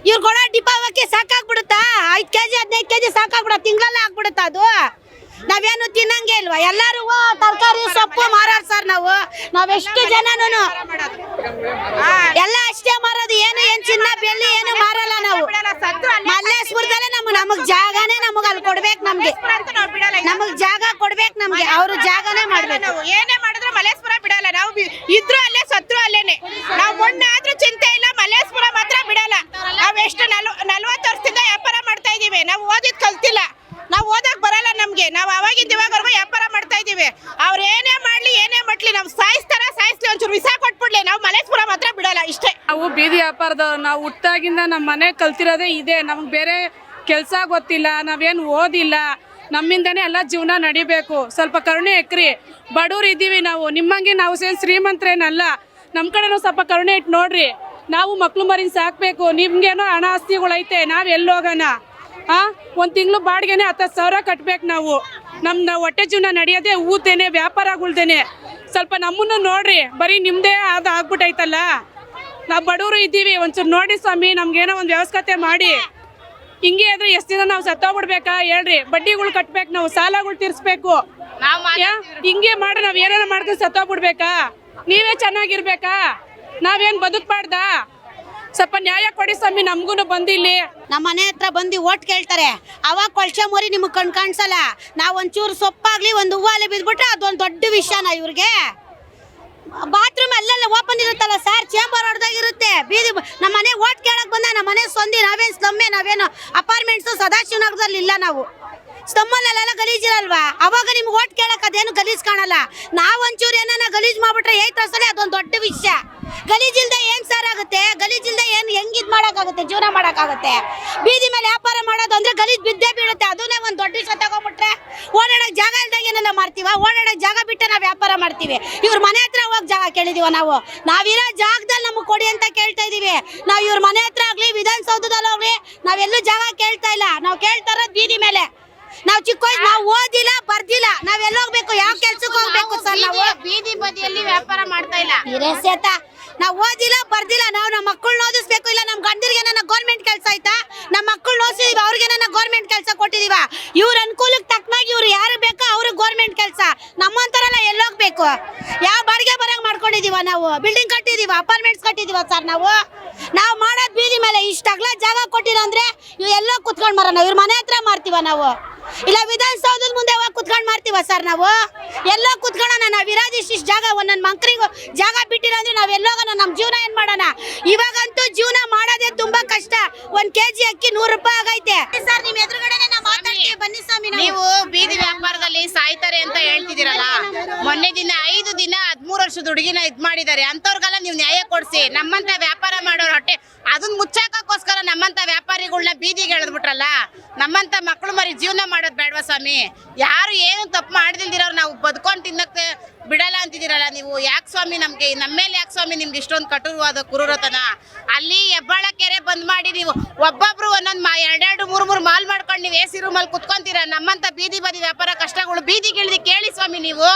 ಇವ್ರು ಕೊಡೋ ಡಿಪಾವಕ್ಕೆ ಸಾಕಾಗ್ಬಿಡುತ್ತಾ? 5 KG 15 KG ಸಾಕಾಗ್ಬಿಡುತ್ತೆ, ತಿಂಗಳಲ್ಲ ಆಗ್ಬಿಡುತ್ತಾ ಅದು? ನಾವೇನು ತಿನ್ನಂಗೆ ಇಲ್ವಾ? ಎಲ್ಲಾರು ತರಕಾರಿ ಸೊಪ್ಪು ಮಾರಾಟ ಸರ್. ನಾವೆಷ್ಟು ಜನನು ಎಲ್ಲ ಅಷ್ಟೇ ಮಾರೋದು. ಏನ್ ಚಿನ್ನ ಬೆಳ್ಳಿ ಏನು ಮಾರಲ್ಲ ನಾವು. ಮಲ್ಲೇಶ್ಪುರದಲ್ಲೇ ನಮಗ್ ಜಾಗನೇ ಅಲ್ಲಿ ಕೊಡ್ಬೇಕು. ನಮಗ್ ಜಾಗ ಕೊಡ್ಬೇಕು. ನಮ್ಗೆ ಅವ್ರು ಜಾಗನೇ ಮಾಡ್ಬೇಕು. ಏನೇ ಮಾಡಿದ್ರೆ ಮಲ್ಲೇಶ್ಪುರ ಬಿಡಲ್ಲ. ನಾವು ಇದ್ರು ಅಲ್ಲೇ ಸತ್ರು ಅಲ್ಲೇನೆ. ನಾವು ಮಣ್ಣಾದ್ರೂ ಚಿಂತೆ ಇಲ್ಲ, ಮಲ್ಲೇಶ್ಪುರ ಮಾತ್ರ ಬಿಡಲ್ಲ. ನಾವ್ ಎಷ್ಟು 40 ವರ್ಷದಿಂದ ವ್ಯಾಪಾರ ಮಾಡ್ತಾ ಇದೀವಿ. ನಾವು ಓದಿದ್ ಕಲ್ತಿಲ್ಲ, ನಾವು ಓದಕ್ ಬರಲ್ಲ ನಮ್ಗೆ. ನಾವು ಅವಾಗಿಂದ ಇವಾಗವರೆಗೂ ವ್ಯಾಪಾರ ಮಾಡ್ತಾ ಇದೀವಿ. ಅವ್ರು ಏನೇ ಮಾಡ್ಲಿ ನಾವು ಸಾಯಿಸ್ಲಿ, ಒಂಚೂರು ವಿಸಾ ಕೊಟ್ಬಿಡ್ಲಿ, ನಾವು ಮಲ್ಲೇಶ್ಪುರ ಮಾತ್ರ ಬಿಡಲ್ಲ. ಇಷ್ಟೇ. ನಾವು ಬೀದಿ ವ್ಯಾಪಾರದವ್ರು. ನಾವು ಹುಟ್ಟಾಗಿಂದ ನಮ್ಮ ಮನೆ ಕಲ್ತಿರೋದೇ ಇದೆ. ನಮ್ಗೆ ಬೇರೆ ಕೆಲಸ ಗೊತ್ತಿಲ್ಲ, ನಾವೇನು ಓದಿಲ್ಲ. ನಮ್ಮಿಂದನೇ ಎಲ್ಲ ಜೀವನ ನಡಿಬೇಕು. ಸ್ವಲ್ಪ ಕರುಣೆ ಎಕ್ರಿ. ಬಡವ್ರು ಇದ್ದೀವಿ ನಾವು, ನಿಮ್ಮಂಗೆ ನಾವು ಶ್ರೀಮಂತರೇನಲ್ಲ. ನಮ್ಮ ಕಡೆನೂ ಸ್ವಲ್ಪ ಕರುಣೆ ಇಟ್ಟು ನೋಡ್ರಿ. ನಾವು ಮಕ್ಳು ಮರಿನ ಸಾಕಬೇಕು. ನಿಮ್ಗೇನೋ ಹಣ ಆಸ್ತಿಗಳೈತೆ, ನಾವು ಎಲ್ಲಿ ಹೋಗೋಣ? ಒಂದು ತಿಂಗಳು ಬಾಡಿಗೆನೆ 10,000 ಕಟ್ಬೇಕು ನಾವು. ನಮ್ಮ ಹೊಟ್ಟೆ ಜೀವನ ನಡೆಯೋದೇ ಊತೇನೆ, ವ್ಯಾಪಾರಗಳ್ದೇನೆ. ಸ್ವಲ್ಪ ನಮ್ಮನ್ನು ನೋಡ್ರಿ. ಬರೀ ನಿಮ್ಮದೇ ಆಗ್ಬಿಟ್ಟೈತಲ್ಲ. ನಾವು ಬಡವರು ಇದ್ದೀವಿ, ಒಂಚೂರು ನೋಡಿ ಸ್ವಾಮಿ, ನಮ್ಗೇನೋ ಒಂದು ವ್ಯವಸ್ಥೆ ಮಾಡಿ. ಹಿಂಗೆ ಆದ್ರೆ ಎಷ್ಟು ದಿನ ನಾವು ಸತ್ತೋಗ್ಬಿಡ್ಬೇಕಾ ಹೇಳ್ರಿ? ಬಡ್ಡಿಗಳು ಕಟ್ಬೇಕು, ನಾವು ಸಾಲಗಳು ತೀರ್ಸ್ಬೇಕು. ಹಿಂಗೆ ಮಾಡಿ ನಾವು ಏನಾರ ಮಾಡ್ಕೊಂಡು ಸತ್ತೋಗ್ಬಿಡ್ಬೇಕಾ? ನೀವೇ ಚೆನ್ನಾಗಿರ್ಬೇಕಾ? ನಾವೇನು ಬದುಕ್ಬಾರ್ದಾ? ಸ್ವಲ್ಪ ನ್ಯಾಯ ಕೊಡಿ ಸ್ವಾಮಿ, ನಮಗೂ ಬಂದಿಲ್ಲಿ. ನಮ್ಮ ಮನೆ ಹತ್ರ ಬಂದು ಓಟ್ ಕೇಳ್ತಾರೆ. ಅವಾಗ ಕೊಳ್ಚೆ ಮೋರಿ ನಿಮಗೆ ಕಾಣಿಸಲ್ಲ. ನಾವು ಒಂಚೂರು ಸೊಪ್ಪಾಗ್ಲಿ ಒಂದು ಹೂವಾಲೆ ಬಿದ್ಬಿಟ್ರೆ ಅದೊಂದು ದೊಡ್ಡ ವಿಷಯನ ಇವ್ರಿಗೆ. ಬಾತ್ರೂಮ್ ಅಲ್ಲೆಲ್ಲ ಓಪನ್ ಇರುತ್ತಲ್ಲ ಸರ್, ಚೇಂಬರ್ ಹೊಡೆದಾಗಿರುತ್ತೆ. ಬೀದಿ ನಮ್ಮ ಮನೆ ಓಟ್ ಕೇಳಕ್ ಬಂದ. ನಮ್ಮ ಮನೆ ಸಂದಿ, ನಾವೇನು ಸ್ಲಮ್ಮೆ, ನಾವೇನು ಅಪಾರ್ಟ್ಮೆಂಟ್ಸು ಸದಾಶಿವನಗರದಲ್ಲಿ ಇಲ್ಲ. ನಾವು ಸ್ತಂಭಲ್ಲೆಲ್ಲ ಗಲೀಜಿರಲ್ವಾ? ಅವಾಗ ನಿಮ್ಗೆ ಓಟ್ ಕೇಳಕ್ ಅದೇನು ಗಲೀಜ್ ಕಾಣಲ್ಲ. ನಾವು ಒಂಚೂರು ಏನಾನ ಗಲೀಜ್ ಮಾಡ್ಬಿಟ್ರೆ ಏಯ್ತಸಲೆ ಅದೊಂದು ದೊಡ್ಡ ವಿಷಯ. ಗಲೀಜಿಲ್ದೆ ಏನ್ ಸರ್ ಆಗುತ್ತೆ? ಗಲೀಜಿಲ್ದೆ ಏನು ಹೆಂಗಿದ್ ಮಾಡಕ್ಕಾಗುತ್ತೆ? ಜೀವನ ಮಾಡಕ್ಕಾಗುತ್ತೆ? ಬೀದಿ ಮೇಲೆ ವ್ಯಾಪಾರ ಮಾಡೋದು ಅಂದ್ರೆ ಗಲೀಜ್ ಬಿದ್ದೇ ಬೀಳುತ್ತೆ. ಅದನ್ನೇ ಒಂದು ದೊಡ್ಡ ವಿಷಯ ತಗೊಂಡ್ಬಿಟ್ರೆ ಓಡಾಡಕ್ ಜಾಗ ಇಲ್ದಾಗ ಏನೆಲ್ಲ ಮಾಡ್ತೀವ? ಓಡಾಡಕ್ ಜಾಗ ಬಿಟ್ಟೆ ನಾವು ವ್ಯಾಪಾರ ಮಾಡ್ತೀವಿ. ಇವ್ರ ಮನೆ ಹತ್ರ ಹೋಗಿ ಜಾಗ ಕೇಳಿದೀವ ನಾವು? ನಾವಿರೋ ಜಾಗದಲ್ಲಿ ನಮಗೆ ಕೊಡಿ ಅಂತ ಕೇಳ್ತಾ ಇದೀವಿ. ನಾವು ಇವ್ರ ಮನೆ ಹತ್ರ ಆಗ್ಲಿ, ವಿಧಾನಸೌಧದಲ್ಲಿ ಹೋಗ್ಲಿ, ನಾವೆಲ್ಲೂ ಜಾಗ ಕೇಳ್ತಾ ಇಲ್ಲ. ನಾವು ಕೇಳ್ತಾ ಇರೋದು ಬೀದಿ ಮೇಲೆ. ನಾವು ಚಿಕ್ಕ ವಯಸ್ಸು, ನಾವು ಓದಿಲ್ಲ ಬರ್ದಿಲ್ಲ, ನಾವ್ ಎಲ್ಲಿ ಹೋಗ್ಬೇಕು? ಯಾವ ಕೆಲ್ಸಕ್ಕೆ ಹೋಗ್ಬೇಕು ಸರ್? ನಾವು ಬೀದಿ ಬದಿಯಲ್ಲಿ ವ್ಯಾಪಾರ ಮಾಡ್ತಾ ಇಲ್ಲ. ನಾವು ಓದಿಲ್ಲ ಬರ್ದಿಲ್ಲ. ನಾವು ನಮ್ಮ ಮಕ್ಕಳನ್ನ ಓದಿಸ್ಬೇಕು. ಇಲ್ಲ ನಮ್ಮ ಗಂಡರಿಗೆ ನನ್ನ ಗೌರ್ಮೆಂಟ್ ಕೆಲಸ ಆಯ್ತಾ? ನಮ್ಮ ಮಕ್ಕಳನ್ನ ಓದಿಸಿದೀವಿ, ಅವ್ರಿಗೆ ನನ್ನ ಗೌರ್ಮೆಂಟ್ ಕೆಲಸ ಕೊಟ್ಟಿದೀವ. ಇವ್ರ ಅನುಕೂಲಕ್ಕೆ ತಕ್ಕನಾಗಿ ಇವ್ರು ಯಾರು ಬೇಕೋ ಅವ್ರಿಗೆ ಗೌರ್ಮೆಂಟ್ ಕೆಲಸ. ನಮ್ಮಂತರಲ್ಲ ಎಲ್ಲೋಗ್ಬೇಕು? ಯಾವ ಬಾಡಿಗೆ ಬರಂಗ್ ಮಾಡ್ಕೊಂಡಿದೀವ? ನಾವು ಬಿಲ್ಡಿಂಗ್ ಕಟ್ಟಿದೀವ, ಅಪಾರ್ಟ್ಮೆಂಟ್ಸ್ ಕಟ್ಟಿದೀವ ಸರ್. ನಾವು ಮಾಡೋದ್ ಬೀದಿ ಮೇಲೆ. ಇಷ್ಟ ಅಗಲ ಜಾಗ ಕೊಟ್ಟಿಲ್ಲ ಅಂದ್ರೆ ಇವ್ ಎಲ್ಲೋ ಕುತ್ಕೊಂಡ್ ಮರ. ಇವ್ರ ಮನೆ ಹತ್ರ ಮಾಡ್ತೀವ ನಾವು, ಇಲ್ಲ ವಿಧಾನಸೌಧದ ಮುಂದೆ ಹೋಗಿ ಕುತ್ಕೊಂಡ್ ಮಾಡ್ತೀವ ಸರ್? ನಾವು ಎಲ್ಲೋ ಕುತ್ಕೊಳ್ಳೋಣ? ನಾವ್ ಇರೋದು ಇಷ್ಟ ಜಾಗ. ಒಂದೊಂದು ಮಂಕ್ರಿಗೂ ಜಾಗ ಬಿಟ್ಟಿಲ್ಲ ಅಂದ್ರೆ ನಾವ್ ಎಲ್ಲೋಗೋಣ? ನಮ್ ಜೀವನ ಏನ್ ಮಾಡೋಣ? ಇವಾಗಂತೂ ಜೀವನ ಮಾಡೋದೇ ತುಂಬಾ ಕಷ್ಟ. 1 ಕೆಜಿ ಅಕ್ಕಿ 100 ರೂಪಾಯಿ ಆಗೈತೆ ಸರ್. ನಿಮ್ ಎದುರುಗಡೆನೆ ನಾವು ಮಾತಾಡ್ತೀವಿ, ಬನ್ನಿ ಸ್ವಾಮಿ. ನೀವು ಬೀದಿ ವ್ಯಾಪಾರದಲ್ಲಿ ಸಾಯ್ತಾರೆ ಅಂತ ಹೇಳ್ತಿದ್ದೀರಲ್ಲ, ಮೊನ್ನೆ ದಿನ 5 ದಿನ 13 ವರ್ಷದ ಹುಡುಗಿನ ಇದ್ ಮಾಡಿದ್ದಾರೆ. ಅಂತವ್ರಿಗೆಲ್ಲ ನೀವು ನ್ಯಾಯ ಕೊಡ್ಸಿ. ನಮ್ಮಂತ ವ್ಯಾಪಾರ ಮಾಡೋರು ಹೊಟ್ಟೆ ಅದನ್ನ ಮುಚ್ಚಾಕೋಸ್ಕರ ನಮ್ಮಂತ ವ್ಯಾಪಾರಿಗಳನ್ನ ಬೀದಿಗೆ ಎಳೆದ್ಬಿಟ್ರಲ್ಲ. ನಮ್ಮಂತ ಮಕ್ಕಳು ಮರಿ ಜೀವನ ಮಾಡೋದು ಬೇಡವಾ ಸ್ವಾಮಿ? ಯಾರು ಏನು ತಪ್ಪು ಮಾಡ್ದಿಲ್ದಿರೋರು ನಾವು ಬದುಕೊಂಡು ತಿನ್ನಕ್ಕೆ ಬಿಡಲ್ಲ ಅಂತಿದ್ದೀರಲ್ಲ ನೀವು. ಯಾಕೆ ಸ್ವಾಮಿ ನಮ್ಗೆ ನಮ್ಮ ಮೇಲೆ ಯಾಕೆ ಸ್ವಾಮಿ ನಿಮ್ಗೆ ಇಷ್ಟೊಂದು ಕಠೋರವಾದ ಕುರೂರತನ? ಅಲ್ಲಿ ಹೆಬ್ಬಾಳ ಕೆರೆ ಬಂದ್ ಮಾಡಿ ನೀವು ಒಬ್ಬೊಬ್ರು ಒಂದೊಂದು 2-3 ಮಾಲ್ ಮಾಡ್ಕೊಂಡು ನೀವು AC ರೂಮಲ್ಲಿ ಕುತ್ಕೊಂತೀರ. ನಮ್ಮಂತ ಬೀದಿ ಬದಿ ವ್ಯಾಪಾರ ಕಷ್ಟಗಳು ಬೀದಿಗಿಳಿದು ಕೇಳಿ ಸ್ವಾಮಿ. ನೀವು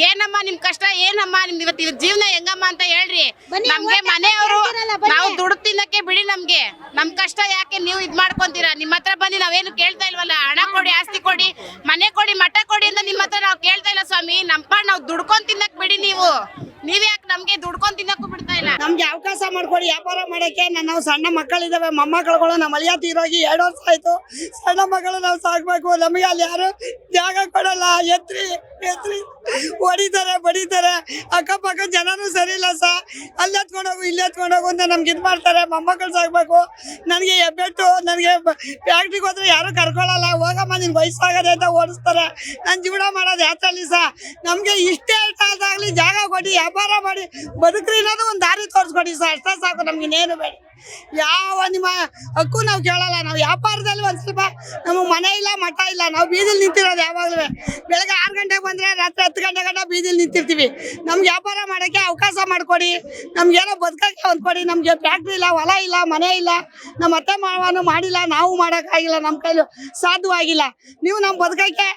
ಏನಮ್ಮ ನಿಮ್ ಕಷ್ಟ, ಏನಮ್ಮ ನಿಮ್ದು ಇವತ್ತಿನ ಜೀವನ ಹೆಂಗಮ್ಮ ಅಂತ ಹೇಳ್ರಿ. ನಮ್ಗೆ ಮನೆಯವರು ನಾವು ದುಡ್ಡು ತಿನ್ನಕ್ಕೆ ಬಿಡಿ. ನಮ್ಗೆ ನಮ್ ಕಷ್ಟ ಯಾಕೆ ನೀವು ಇದ್ ಮಾಡ್ಕೊಂತೀರಾ? ನಿಮ್ಮ ಹತ್ರ ಬಂದು ನಾವೇನು ಕೇಳ್ತಾ ಇಲ್ವಲ್ಲ. ಹಣ ಕೊಡಿ, ಆಸ್ತಿ ಕೊಡಿ, ಮನೆ ಕೊಡಿ, ಮಠ ಕೊಡಿ ಅಂತ ನಿಮ್ಮ ಹತ್ರ ನಾವು ಕೇಳ್ತಾ ಇಲ್ಲ ಸ್ವಾಮಿ. ನಾವು ದುಡ್ಕೊಂಡ್ ತಿನ್ನಕ್ ಬಿಡಿ. ನೀವ್ಯಾಕೆ ನಮ್ಗೆ ದುಡ್ಕೊಂಡ್ ತಿನ್ನಕ್ಕೂ ಬಿಡ್ತಾ ಇಲ್ಲ? ನಮ್ಗೆ ಅವಕಾಶ ಮಾಡ್ಕೊಡಿ ವ್ಯಾಪಾರ ಮಾಡಕ್ಕೆ. ನಾವು ಸಣ್ಣ ಮಕ್ಕಳಿದ್ದಾವೆ, ಮೊಮ್ಮಕ್ಕಳುಗಳು. ನಮ್ಮ ಅಳಿಯ ತೀರೋಗಿ 2 ವರ್ಷ ಆಯ್ತು. ಸಣ್ಣ ಮಕ್ಕಳು ನಾವು ಸಾಕ್ಬೇಕು. ನಮಗೆ ಅಲ್ಲಿ ಯಾರು ಜಾಗ ಕೊಡಲ್ಲ. ಎತ್ರಿ ಹೊಡಿತಾರೆ, ಬಡಿತಾರೆ. ಅಕ್ಕಪಕ್ಕ ಜನನೂ ಸರಿ ಇಲ್ಲ ಸರ್. ಅಲ್ಲಿ ಎತ್ಕೊಂಡೋಗು, ಇಲ್ಲಿ ಎತ್ಕೊಂಡೋಗು ಅಂತ ನಮ್ಗೆ ಇದು ಮಾಡ್ತಾರೆ. ಮೊಮ್ಮಕ್ಕಳು ಸಾಕ್ಬೇಕು. ನನಗೆ ಹೆಬ್ಬೆಟ್ಟು. ನನಗೆ ಫ್ಯಾಕ್ಟ್ರಿಗೆ ಹೋದ್ರೆ ಯಾರು ಕರ್ಕೊಳ್ಳಲ್ಲ. ಹೋಗಮ್ಮ ನಿನ್ ವಯಸ್ಸಾಗದೆ ಅಂತ ಓಡಿಸ್ತಾರೆ. ನಾನು ಜೀವನ ಮಾಡೋದು ಯಾತ್ರಲ್ಲಿ ಸರ್. ನಮಗೆ ಇಷ್ಟೇ ಆದಾಗಲಿ ಜಾಗ ಕೊಡಿ, ವ್ಯಾಪಾರ ಮಾಡಿ ಬದುಕ್ರಿ ಅನ್ನೋದು ಒಂದು ದಾರಿ ತೋರಿಸ್ಕೊಡಿ ಸರ್. ಅಷ್ಟೇ ಸಾಕು, ನಮ್ಗೆ ಇನ್ನೇನು ಬೇಡ. ಯಾವ ನಿಮ್ಮ ಹಕ್ಕು ನಾವು ಕೇಳಲ್ಲ. ನಾವು ವ್ಯಾಪಾರದಲ್ಲಿ ಒಂದು ಸ್ವಲ್ಪ ನಮಗೆ ಮನೆ ಇಲ್ಲ, ಮಠ ಇಲ್ಲ. ನಾವು ಬೀದಿಲಿ ನಿಂತಿರೋದು ಯಾವಾಗಲೂ. ಬೆಳಗ್ಗೆ 6 ಗಂಟೆಗೆ ಬಂದರೆ ರಾತ್ರಿ 10 ಗಂಟೆ ಗಂಟ ಬೀದಿಲಿ ನಿಂತಿರ್ತೀವಿ. ನಮ್ಗೆ ವ್ಯಾಪಾರ ಮಾಡೋಕ್ಕೆ ಅವಕಾಶ ಮಾಡಿಕೊಡಿ. ನಮಗೇನೋ ಬದುಕೋಕ್ಕೆ ಒಂದು ಕೊಡಿ. ನಮಗೆ ಫ್ಯಾಕ್ಟ್ರಿ ಇಲ್ಲ, ಹೊಲ ಇಲ್ಲ, ಮನೆ ಇಲ್ಲ. ನಮ್ಮ ಅತ್ತೆ ಮಾವನು ಮಾಡಿಲ್ಲ, ನಾವು ಮಾಡೋಕ್ಕಾಗಿಲ್ಲ, ನಮ್ಮ ಕೈಲೂ ಸಾಧ್ಯವಾಗಿಲ್ಲ. ನೀವು ನಮ್ಮ ಬದುಕೋಕ್ಕೆ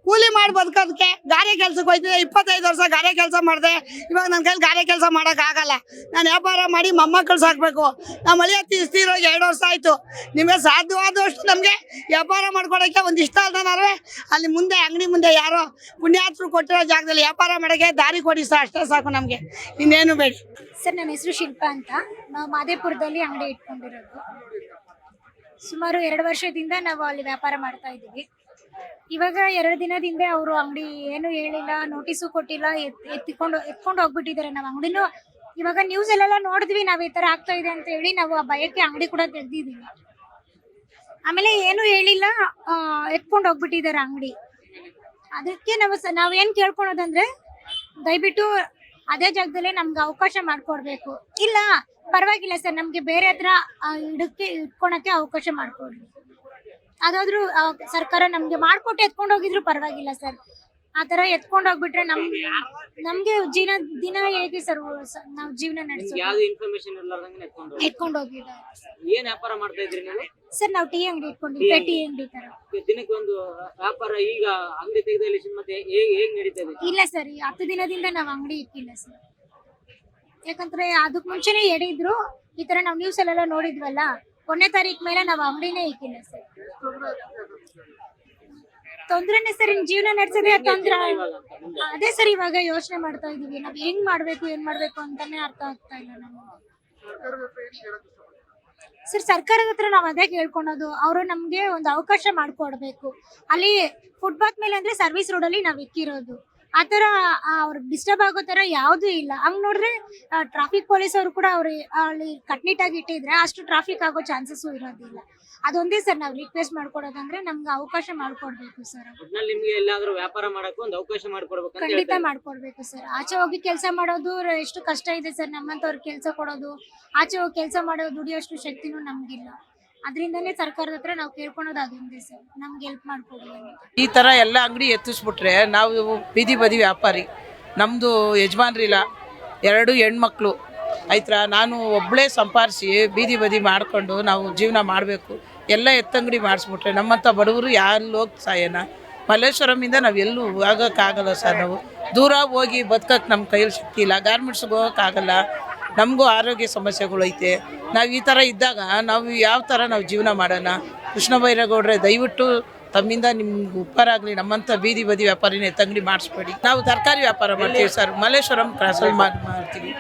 ಕೂಲಿ ಮಾಡಿ ಬದುಕೋದಕ್ಕೆ ಗಾರೆ ಕೆಲ್ಸಕ್ಕೆ ಹೋಯ್ತಿದ್ದೆ 25 ವರ್ಷ ಗಾರೆ ಕೆಲಸ ಮಾಡಿದೆ. ಇವಾಗ ನನ್ನ ಕೈಲಿ ಗಾರೆ ಕೆಲಸ ಮಾಡೋಕ್ಕಾಗಲ್ಲ. ನಾನು ವ್ಯಾಪಾರ ಮಾಡಿ ಮೊಮ್ಮಕ್ಕಳು ಸಾಕಬೇಕು. ನಮ್ಮ ಅಳಿಯ ತೀರೋಗಿ 2 ವರ್ಷ ಆಯಿತು. ನಿಮಗೆ ಸಾಧ್ಯವಾದಷ್ಟು ನಮಗೆ ವ್ಯಾಪಾರ ಮಾಡ್ಕೊಡೋಕ್ಕೆ ಒಂದು ಇಷ್ಟ ಅಲ್ದನಾರೇ ಅಲ್ಲಿ ಮುಂದೆ ಅಂಗಡಿ ಮುಂದೆ ಯಾರೋ ಪುಣ್ಯಾತ್ರು ಕೊಟ್ಟಿರೋ ಜಾಗದಲ್ಲಿ ವ್ಯಾಪಾರ ಮಾಡೋಕ್ಕೆ ದಾರಿ ಕೊಡಿ ಸರ್, ಅಷ್ಟೇ ಸಾಕು ನಮಗೆ, ಇನ್ನೇನು ಬೇಡಿ. ಸರ್ ನನ್ನ ಹೆಸರು ಶಿಲ್ಪಾ ಅಂತ. ನಾವು ಮಾದೇಪುರದಲ್ಲಿ ಅಂಗಡಿ ಇಟ್ಕೊಂಡಿರೋದು. ಸುಮಾರು 2 ವರ್ಷದಿಂದ ನಾವು ಅಲ್ಲಿ ವ್ಯಾಪಾರ ಮಾಡ್ತಾ ಇದ್ದೀವಿ. ಇವಾಗ 2 ದಿನದಿಂದ ಅವರು ಅಂಗಡಿ ಏನು ಹೇಳಿಲ್ಲ, ನೋಟಿಸು ಕೊಟ್ಟಿಲ್ಲ, ಎತ್ಕೊಂಡು ಹೋಗ್ಬಿಟ್ಟಿದ್ದಾರೆ. ನಾವು ಅಂಗಡಿನೂ ಇವಾಗ ನ್ಯೂಸ್ ಅಲ್ಲೆಲ್ಲ ನೋಡಿದ್ವಿ, ನಾವು ಈ ಥರ ಆಗ್ತಾ ಇದೆ ಅಂತ ಹೇಳಿ ನಾವು ಆ ಭಯಕ್ಕೆ ಅಂಗಡಿ ಕೂಡ ತೆಗ್ದಿದ್ದೀವಿ. ಆಮೇಲೆ ಏನು ಹೇಳಿಲ್ಲ, ಎತ್ಕೊಂಡು ಹೋಗ್ಬಿಟ್ಟಿದ್ದಾರೆ ಅಂಗಡಿ. ಅದಕ್ಕೆ ನಾವು ಏನು ಕೇಳ್ಕೊಳೋದಂದ್ರೆ ದಯವಿಟ್ಟು ಅದೇ ಜಾಗದಲ್ಲೇ ನಮ್ಗೆ ಅವಕಾಶ ಮಾಡಿಕೊಡ್ಬೇಕು. ಇಲ್ಲ ಪರವಾಗಿಲ್ಲ ಸರ್, ನಮಗೆ ಬೇರೆ ಹತ್ರ ಇಟ್ಕೊಳಕ್ಕೆ ಅವಕಾಶ ಮಾಡಿಕೊಡ್ರಿ. ಅದಾದ್ರೂ ಸರ್ಕಾರ ನಮಗೆ ಮಾಡಿಕೊಟ್ಟು ಎತ್ಕೊಂಡು ಹೋಗಿದ್ರು ಪರವಾಗಿಲ್ಲ ಸರ್. ಆ ಥರ ಎತ್ಕೊಂಡು ಹೋಗ್ಬಿಟ್ರೆ ನಮಗೆ ದಿನ ಹೇಗೆ ಸರ್ ನಾವು ಜೀವನ ನಡೆಸೋದು? ಎತ್ಕೊಂಡು ಹೋಗಿದ್ದಾರೆ. ಏನ್ ವ್ಯಾಪಾರ ಮಾಡ್ತಾ ಇದ್ರಿ ನೀವು? ಸರ್ ನಾವು ಟೀ ಅಂಗಡಿ ಇಟ್ಕೊಂಡಿದ್ವಿ, ಪೆಟ್ಟಿ ಅಂಗಡಿ ತರ. ದಿನಕ್ಕೆ ಒಂದು ವ್ಯಾಪಾರ ಈಗ ಅಂಗಡಿ ತೆಗೆದಲ್ಲಿ ಮತ್ತೆ ಹೇಗ್ ನಡೀತಾ ಇದೆ? ಇಲ್ಲ ಸರ್, 10 ದಿನದಿಂದ ನಾವು ಅಂಗಡಿ ಇಟ್ಟಿಲ್ಲ ಸರ್. ಯಾಕಂದ್ರೆ ಅದಕ್ಕೆ ಮುಂಚೆನೆ ಹೇಳಿದ್ರು, ಈ ತರ ನಾವು ನ್ಯೂಸ್ ಅಲ್ಲೆಲ್ಲ ನೋಡಿದ್ವಲ್ಲ, 1ನೇ ತಾರೀಕು ಮೇಲೆ ನಾವು ಅಂಗಡಿನೇ ಇಕ್ಕಿಲ್ಲ ಸರ್. ತೊಂದ್ರೆನೆ ಸರ್, ಇನ್ ಜೀವನ ನಡೆಸೋದೇ ತೊಂದ್ರೆ. ಅದೇ ಸರ್ ಇವಾಗ ಯೋಚನೆ ಮಾಡ್ತಾ ಇದೀವಿ, ನಾವ್ ಹೆಂಗ್ ಮಾಡ್ಬೇಕು ಏನ್ ಮಾಡ್ಬೇಕು ಅಂತಾನೆ ಅರ್ಥ ಆಗ್ತಾ ಇಲ್ಲ ನಮ್ಗೆ. ಸರ್ ಸರ್ಕಾರದ ಹತ್ರ ನಾವು ಅದೇ ಕೇಳ್ಕೊಳೋದು, ಅವರು ನಮ್ಗೆ ಒಂದು ಅವಕಾಶ ಮಾಡ್ಕೊಡ್ಬೇಕು. ಅಲ್ಲಿ ಫುಟ್ಪಾತ್ ಮೇಲೆ ಅಂದ್ರೆ ಸರ್ವಿಸ್ ರೋಡ್ ಅಲ್ಲಿ ನಾವ್ ಇಕ್ಕಿರೋದು, ಆತರ ಅವ್ರಿಗೆ ಡಿಸ್ಟರ್ಬ್ ಆಗೋ ತರ ಯಾವ್ದು ಇಲ್ಲ. ಹಂಗ್ ನೋಡ್ರೆ ಟ್ರಾಫಿಕ್ ಪೊಲೀಸ್ ಅವರು ಕೂಡ ಅವ್ರು ಅಲ್ಲಿ ಕಟ್ನಿಟ್ಟಾಗಿ ಇಟ್ಟಿದ್ರೆ ಅಷ್ಟು ಟ್ರಾಫಿಕ್ ಆಗೋ ಚಾನ್ಸಸ್ ಇರೋದಿಲ್ಲ. ಅದೊಂದೇ ಸರ್ ನಾವು ರಿಕ್ವೆಸ್ಟ್ ಮಾಡ್ಕೊಡೋದಂದ್ರೆ ನಮ್ಗೆ ಅವಕಾಶ ಮಾಡ್ಕೊಡ್ಬೇಕು ಸರ್. ನಿಮ್ಗೆ ಎಲ್ಲಾದ್ರೂ ವ್ಯಾಪಾರ ಮಾಡಕ್ಕೆ ಒಂದು ಅವಕಾಶ ಮಾಡ್ಕೊಡ್ಬೇಕು. ಖಂಡಿತ ಮಾಡ್ಕೊಡ್ಬೇಕು ಸರ್. ಆಚೆ ಹೋಗಿ ಕೆಲಸ ಮಾಡೋದು ಎಷ್ಟು ಕಷ್ಟ ಇದೆ ಸರ್. ನಮ್ಮಂತವ್ರಿಗೆ ಕೆಲಸ ಕೊಡೋದು, ಆಚೆ ಹೋಗಿ ಕೆಲಸ ಮಾಡೋದು, ದುಡಿಯೋಷ್ಟು ಶಕ್ತಿನೂ ನಮ್ಗಿಲ್ಲ. ಅದರಿಂದನೇ ಸರ್ಕಾರದ ಹತ್ರ ನಾವು ಕೇಳ್ಕೊಳೋದು ಅದೊಂದೇ ಸರ್, ನಮ್ಗೆ ಹೆಲ್ಪ್ ಮಾಡ್ಕೊಡಿ ಅಂತ. ಈ ಥರ ಎಲ್ಲ ಅಂಗಡಿ ಎತ್ತಿಸ್ಬಿಟ್ರೆ ನಾವು ಬೀದಿ ಬದಿ ವ್ಯಾಪಾರಿ, ನಮ್ಮದು ಯಜಮಾನ್ರಿಲ್ಲ, 2 ಹೆಣ್ಮಕ್ಳು ಆಯ್ತಾ. ನಾನು ಒಬ್ಬಳೇ ಸಂಪಾದಿಸಿ ಬೀದಿ ಬದಿ ಮಾಡಿಕೊಂಡು ನಾವು ಜೀವನ ಮಾಡಬೇಕು. ಎಲ್ಲ ಎತ್ತಂಗಡಿ ಮಾಡಿಸ್ಬಿಟ್ರೆ ನಮ್ಮಂಥ ಬಡವರು ಯಾರು ಹೋಗಿ ಸಾಯೋಣ? ಮಲ್ಲೇಶ್ವರಮಿಂದ ನಾವು ಎಲ್ಲೂ ಹೋಗೋಕ್ಕಾಗಲ್ಲ ಸರ್. ನಾವು ದೂರ ಹೋಗಿ ಬದುಕಕ್ಕೆ ನಮ್ಮ ಕೈಯಲ್ಲಿ ಶಕ್ತಿ ಇಲ್ಲ. ಗಾರ್ಮೆಂಟ್ಸ್ಗೆ ಹೋಗೋಕ್ಕಾಗಲ್ಲ, ನಮಗೂ ಆರೋಗ್ಯ ಸಮಸ್ಯೆಗಳು ಐತೆ. ನಾವು ಈ ಥರ ಇದ್ದಾಗ ನಾವು ಯಾವ ಥರ ನಾವು ಜೀವನ ಮಾಡೋಣ? ಕೃಷ್ಣ ಬೈರೇಗೌಡ್ರೆ ದಯವಿಟ್ಟು ತಮ್ಮಿಂದ ನಿಮ್ಗೆ ಉಪಕಾರ ಆಗಲಿ, ನಮ್ಮಂಥ ಬೀದಿ ಬದಿ ವ್ಯಾಪಾರಿನ ಎತ್ತಂಗಡಿ ಮಾಡಿಸ್ಬೇಡಿ. ನಾವು ತರಕಾರಿ ವ್ಯಾಪಾರ ಮಾಡ್ತೀವಿ ಸರ್, ಮಲ್ಲೇಶ್ವರಂ ಕ್ರಾಸಲ್ಲಿ ಮಾಡ್ತೀವಿ.